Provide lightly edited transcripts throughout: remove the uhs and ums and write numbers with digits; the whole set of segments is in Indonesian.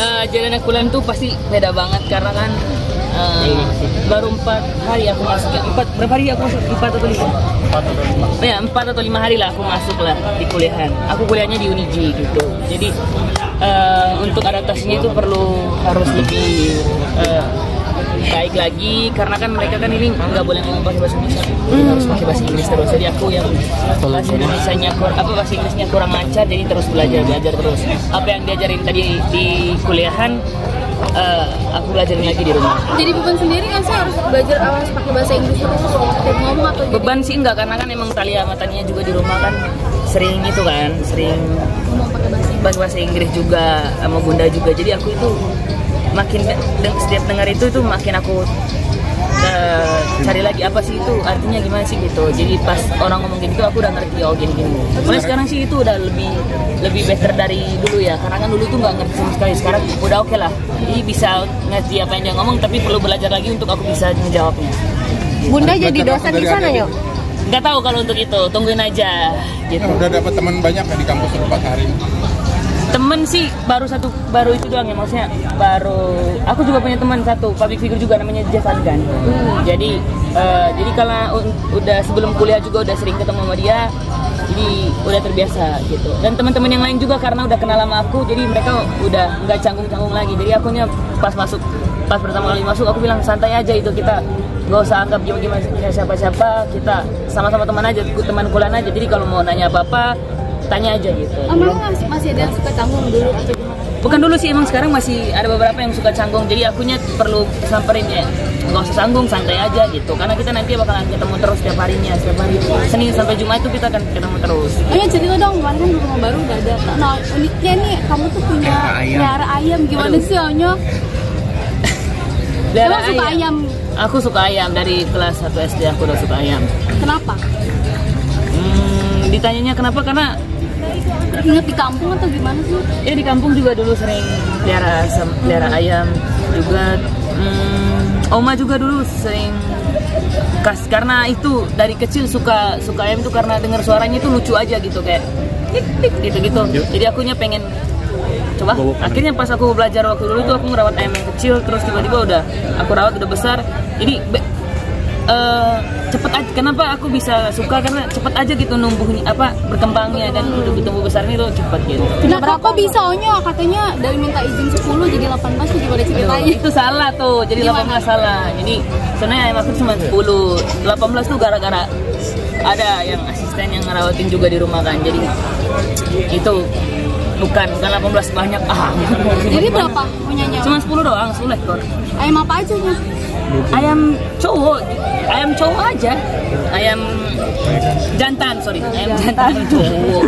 Jalan Akulan tuh pasti beda banget karena kan baru 4 hari aku masuk. Berapa hari aku masuk? 4 atau 5? 4 atau 5 hari lah aku masuk lah di kuliahan. Aku kuliahnya di Uniji gitu. Jadi untuk adaptasinya itu harus lebih baik lagi karena kan mereka kan ini nggak boleh ngomong pakai bahasa Indonesia, harus pakai bahasa Inggris terus. Jadi aku yang bahasa bahasa Inggrisnya kurang lancar, jadi terus belajar terus. Apa yang diajarin tadi di kuliahan aku belajarin lagi di rumah. Jadi beban sendiri kan sih harus belajar awal pakai bahasa Inggris terus setiap ngomong atau beban sih enggak karena kan emang Talia matanya juga di rumah kan sering ngomong pakai bahasa Inggris juga sama Bunda juga. Jadi aku itu makin setiap dengar itu makin aku cari lagi apa sih itu artinya gimana sih gitu. Jadi pas orang ngomong gitu aku udah ngerti gini. Mulai sekarang sih itu udah lebih better dari dulu ya karena kan dulu tuh nggak ngerti sama sekali. Sekarang udah oke lah. Jadi bisa ngerti apa yang dia ngomong tapi perlu belajar lagi untuk aku bisa menjawabnya. Bunda jadi dosen di sana yuk? Nggak tahu kalau untuk itu, tungguin aja gitu. Udah dapat teman banyak di kampus 4 hari? Temen sih baru itu doang ya, maksudnya aku juga punya teman satu public figure juga namanya Jefan kan. Jadi kalau udah sebelum kuliah juga udah sering ketemu sama dia, jadi udah terbiasa gitu. Dan teman-teman yang lain juga karena udah kenal sama aku, jadi mereka udah nggak canggung-canggung lagi. Jadi akunya pas pertama kali masuk aku bilang santai aja itu, kita nggak usah anggap gimana siapa-siapa, kita sama-sama teman aja, teman kuliah aja. Jadi kalau mau nanya apa-apa tanya aja gitu. Emang masih ada yang suka canggung dulu atau gimana? Bukan dulu sih, emang sekarang masih ada beberapa yang suka canggung. Jadi akunya perlu samperin ya, nggak usah canggung, santai aja gitu. Karena kita nanti bakalan ketemu terus setiap hari Senin sampai Jumat itu kita akan ketemu terus. Ayo cerita dong, kemarin kan di rumah baru udah ada. Nah uniknya nih kamu tuh punya pelihara ayam, gimana sih Onyo? Emang suka ayam? Aku suka ayam dari kelas 1 SD aku udah suka ayam. Kenapa? Ditanyanya kenapa, karena ingat di kampung atau gimana sih? Ya di kampung juga dulu sering pelihara ayam juga. Oma juga dulu sering karena itu dari kecil suka ayam itu karena dengar suaranya itu lucu aja gitu, kayak gitu. Jadi akunya pengen coba. Akhirnya pas aku belajar waktu dulu tuh aku ngerawat ayam yang kecil, terus tiba-tiba udah aku rawat udah besar. Jadi cepet aja. Kenapa aku bisa suka, karena cepet aja gitu numbuhnya, berkembangnya, dan untuk tumbuh besarnya itu cepet gitu. Kenapa kok bisa Onyo? Katanya dari minta izin 10 jadi 18 tuh gimana ceritanya? Itu salah tuh, jadi 18 salah. Jadi sebenarnya ayam aku cuma 10, 18 tuh gara-gara ada yang asisten yang ngerawatin juga di rumah kan. Jadi itu bukan 18 banyak. Jadi berapa punyanya? Cuma 10 doang, 10 ekor. Ayam apa aja nih? Ayam cowok aja. Ayam jantan, ayam jantan cowok.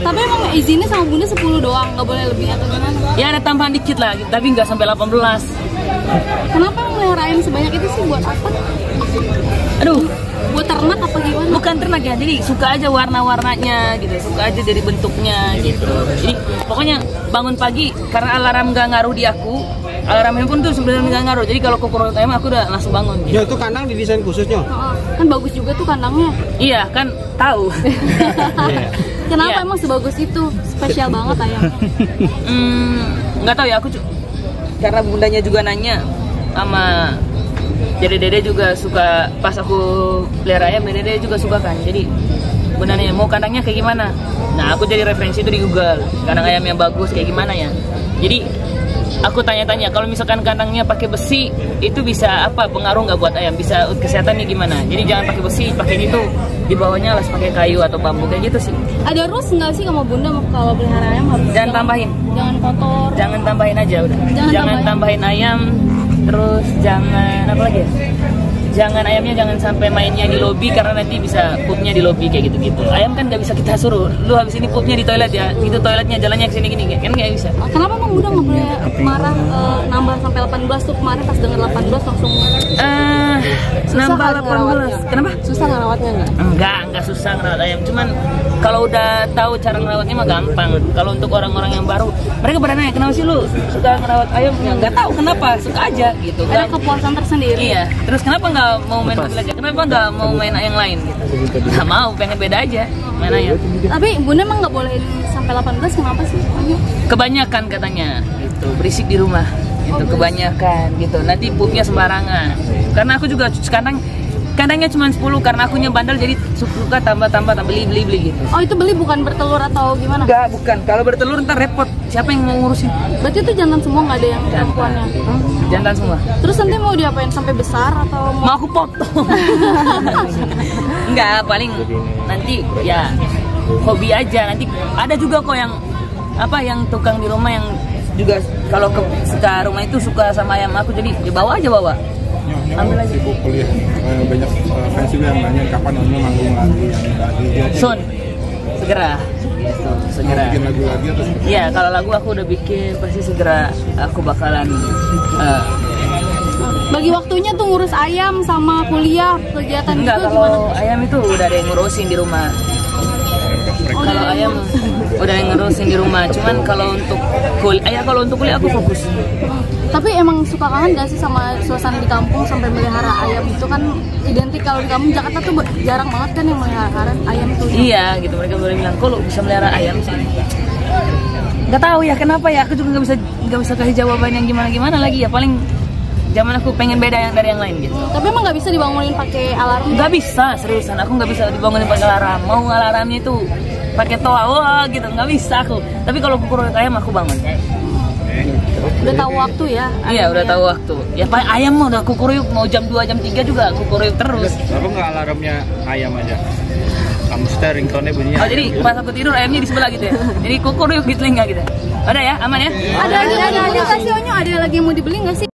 Tapi emang izinnya sama Bunda 10 doang, nggak boleh lebih atau gimana? Ya ada tambahan dikit lah, tapi nggak sampai 18. Kenapa melihara ayam sebanyak itu sih, buat apa? Aduh, buat ternak apa gimana? Bukan ternak ya, jadi suka aja warna-warnanya gitu, suka aja dari bentuknya gitu. Jadi pokoknya bangun pagi, karena alarm nggak ngaruh di aku, alarm handphone tuh sebenarnya nggak ngaruh. Jadi kalau kukurut ayam aku udah langsung bangun gitu. Ya itu kandang didesain khususnya? Kan bagus juga tuh kandangnya. Iya kan, tahu. Kenapa emang sebagus itu? Spesial banget ayamnya. Nggak tahu ya, aku karena bundanya juga nanya sama Dede juga suka, pas aku pelihara ayam Dede juga suka kan. Jadi bunda nanya mau kandangnya kayak gimana. Nah aku jadi referensi itu di Google, kandang ayam yang bagus kayak gimana ya. Jadi aku tanya-tanya, kalau misalkan kandangnya pakai besi itu bisa apa, pengaruh nggak buat ayam, bisa kesehatannya gimana. Jadi jangan pakai besi, pakai itu di bawahnya harus pakai kayu atau bambu kayak gitu sih. Ada rules nggak sih sama Bunda kalau pelihara ayam harus jangan tambahin, jangan kotor, jangan tambahin aja udah, jangan tambahin ayam. Terus jangan apa lagi ya? Jangan ayamnya jangan sampai mainnya di lobi, karena nanti bisa pupnya di lobi kayak gitu-gitu. Ayam kan nggak bisa kita suruh, lu habis ini pupnya di toilet ya, itu toiletnya jalannya ke sini gini, kan nggak bisa. Kenapa emang udah nggak boleh marah nambah sampai 18 tuh? Kemarin pas denger 18 langsung nambah 18. Kenapa? Susah ngerawatnya nggak? Enggak susah ngerawat ayam, cuman kalau udah tahu cara ngerawatnya mah gampang. Kalau untuk orang-orang yang baru mereka pada nanya, kenapa sih lu suka ngerawat ayam? Ya nggak tahu kenapa, suka aja gitu. Ada kepuasan tersendiri. Iya. Terus kenapa nggak mau main mobil aja? Kenapa nggak mau main yang lain? Gitu. Nggak mau, pengen beda aja main ayam. Tapi bunda emang nggak bolehin sampai 18, kenapa sih? Kebanyakan katanya, gitu, berisik di rumah. Itu kebanyakan gitu. Nanti pupnya sembarangan. Karena aku juga sekarang kandangnya cuma 10 karena akunya bandel jadi suka tambah beli gitu. Oh, itu beli bukan bertelur atau gimana? Enggak, bukan. Kalau bertelur ntar repot. Siapa yang mau ngurusin? Berarti itu jantan semua, nggak ada yang perempuannya? Jantan semua. Terus nanti mau diapain, sampai besar atau Mau aku potong? Enggak, paling nanti ya hobi aja. Nanti ada juga kok yang yang tukang di rumah yang juga kalau suka rumah itu suka sama ayam aku, jadi dibawa aja bawa. Ambil aja. Sibuk kuliah, banyak fans juga yang nanya kapan Nyonya manggung lagi. Soon, segera. Gitu, segera. Bikin lagu lagi atau? Iya, kalau lagu aku udah bikin, pasti segera aku bakalan. bagi waktunya tuh ngurus ayam sama kuliah, kegiatan Enggak, gitu kalau gimana? ayam itu udah ada yang ngurusin di rumah. Kalau ayam udah yang ngurusin di rumah. Cuman kalau untuk kuliah aku fokus. Tapi emang suka kangen gak sih sama suasana di kampung sampai melihara ayam itu kan identik, kalau di kampung Jakarta tuh jarang banget kan yang melihara ayam tuh. Iya, gitu, mereka boleh bilang, kok lu bisa melihara ayam sih? Gak tahu ya kenapa ya, aku juga nggak bisa kasih jawaban yang gimana lagi ya, paling zaman aku pengen beda yang dari yang lain gitu. Tapi emang nggak bisa dibangunin pakai alarm? Nggak bisa, seriusan aku nggak bisa dibangunin pakai alarm. Mau alarmnya itu pakai toa, gitu, nggak bisa aku. Tapi kalau kukur ayam aku bangun. Udah tahu waktu ya? Iya, udah tahu waktu. Ya paling ayam mau udah kukuruyuk, mau jam 2, jam 3 juga kukuruyuk terus. Kenapa nggak alarmnya ayam aja? Hamster ringtone bunyinya. Oh, jadi pas aku tidur ayamnya di sebelah gitu ya. Jadi kukuruyuk di telinga gitu. Ada ya, aman ya? Ada kasih Onyo, ada lagi yang mau dibeli nggak sih?